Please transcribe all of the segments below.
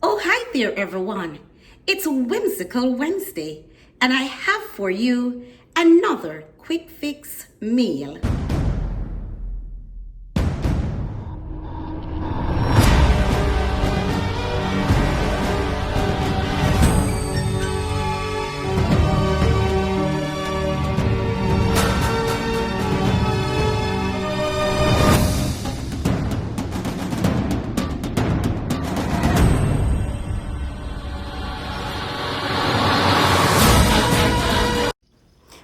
Oh, hi there, everyone. It's Whimsical Wednesday, and I have for you another quick fix meal.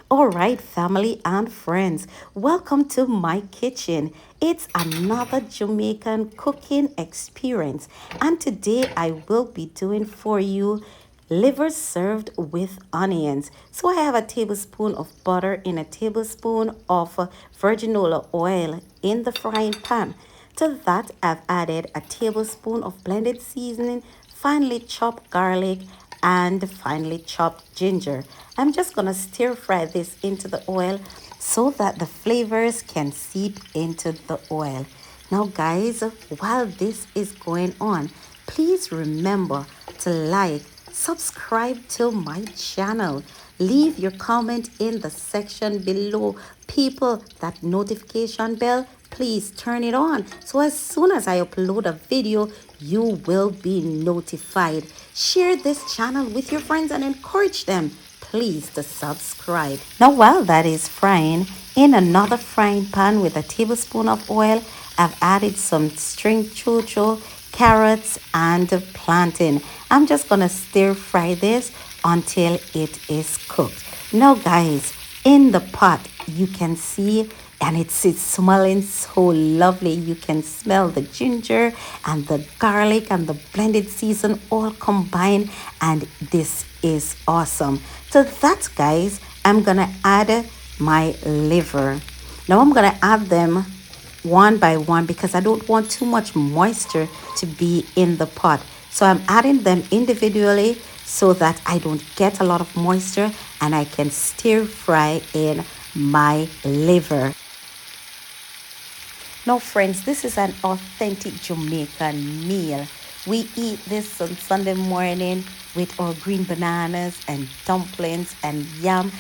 All right, family and friends, welcome to my kitchen. It's another Jamaican cooking experience, and today I will be doing for you liver served with onions. So I have a tablespoon of butter in a tablespoon of virgin olive oil in the frying pan. To that, I've added a tablespoon of blended seasoning, finely chopped garlic, and finely chopped ginger. I'm just gonna stir fry this into the oil so that the flavors can seep into the oil. Now, guys, while this is going on, please remember to like, subscribe to my channel, leave your comment in the section below. People, that notification bell, please turn it on so as soon as I upload a video you will be notified. Share this channel with your friends and encourage them please to subscribe. Now while that is frying, in another frying pan with a tablespoon of oil, I've added some string chocho, carrots, and plantain. I'm just gonna stir fry this until it is cooked. Now guys, in the pot you can see and it's smelling so lovely. You can smell the ginger and the garlic and the blended season all combined, and this is awesome. So that, guys, I'm gonna add my liver. Now I'm gonna add them one by one because I don't want too much moisture to be in the pot. So I'm adding them individually so that I don't get a lot of moisture and I can stir fry in my liver. Now, friends, this is an authentic Jamaican meal. We eat this on Sunday morning with our green bananas and dumplings and yam.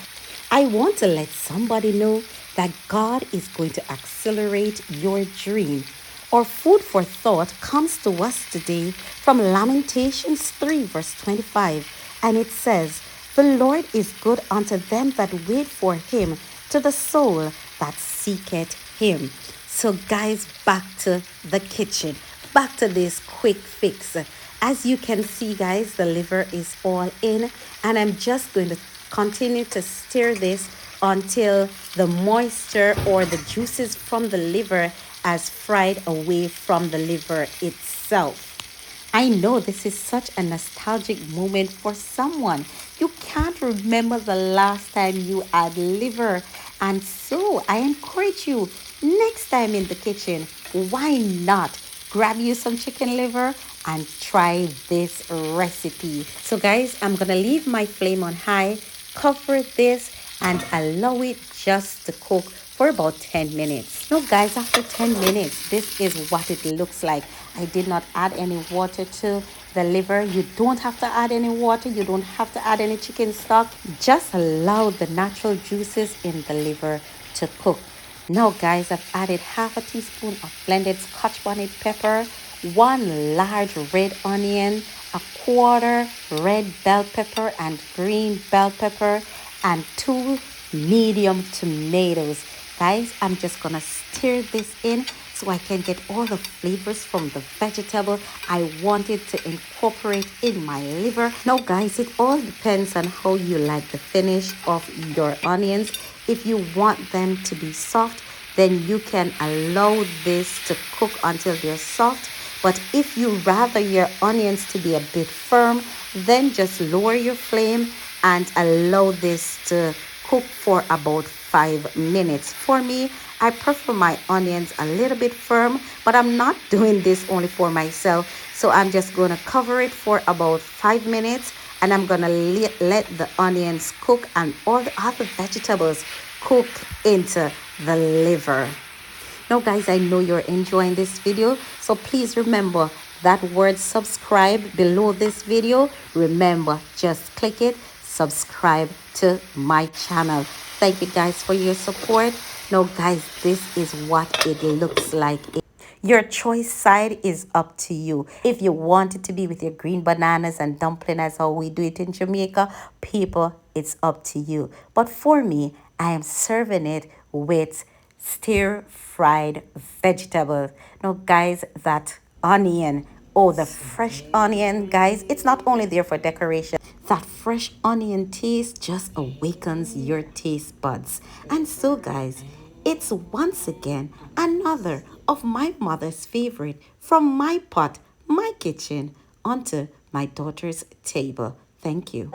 I want to let somebody know that God is going to accelerate your dream. Our food for thought comes to us today from Lamentations 3, verse 25, and it says, "The Lord is good unto them that wait for him, to the soul that seeketh him." So, guys, back to the kitchen, back to this quick fix. As you can see, guys, the liver is all in, and I'm just going to continue to stir this until the moisture or the juices from the liver has fried away from the liver itself. I know this is such a nostalgic moment for someone. You can't remember the last time you had liver. And so I encourage you, next time in the kitchen, why not grab you some chicken liver and try this recipe. So guys, I'm gonna leave my flame on high, cover this, and allow it just to cook for about 10 minutes. Now guys, after 10 minutes, this is what it looks like. I did not add any water to the liver. You don't have to add any water. You don't have to add any chicken stock. Just allow the natural juices in the liver to cook. Now guys, I've added half a teaspoon of blended Scotch bonnet pepper, one large red onion, a quarter red bell pepper and green bell pepper, and two medium tomatoes. Guys, I'm just gonna stir this in so I can get all the flavors from the vegetable I wanted to incorporate in my liver. Now guys, it all depends on how you like the finish of your onions. If you want them to be soft, then you can allow this to cook until they're soft. But if you rather your onions to be a bit firm, then just lower your flame and allow this to cook for about 5 minutes. For me, I prefer my onions a little bit firm, but I'm not doing this only for myself. So I'm just going to cover it for about 5 minutes, and I'm going to let the onions cook and all the other vegetables cook into the liver. Now guys, I know you're enjoying this video, so please remember, that word subscribe below this video. Remember, just click it, subscribe to my channel. Thank you guys for your support. Now guys, this is what it looks like. Your choice side is up to you. If you want it to be with your green bananas and dumpling as how we do it in Jamaica, people, it's up to you. But for me, I am serving it with stir fried vegetables. Now, guys, that onion, oh, the fresh onion, guys, it's not only there for decoration. That fresh onion taste just awakens your taste buds. And so, guys, it's once again another of my mother's favorite from my pot, my kitchen, onto my daughter's table. Thank you.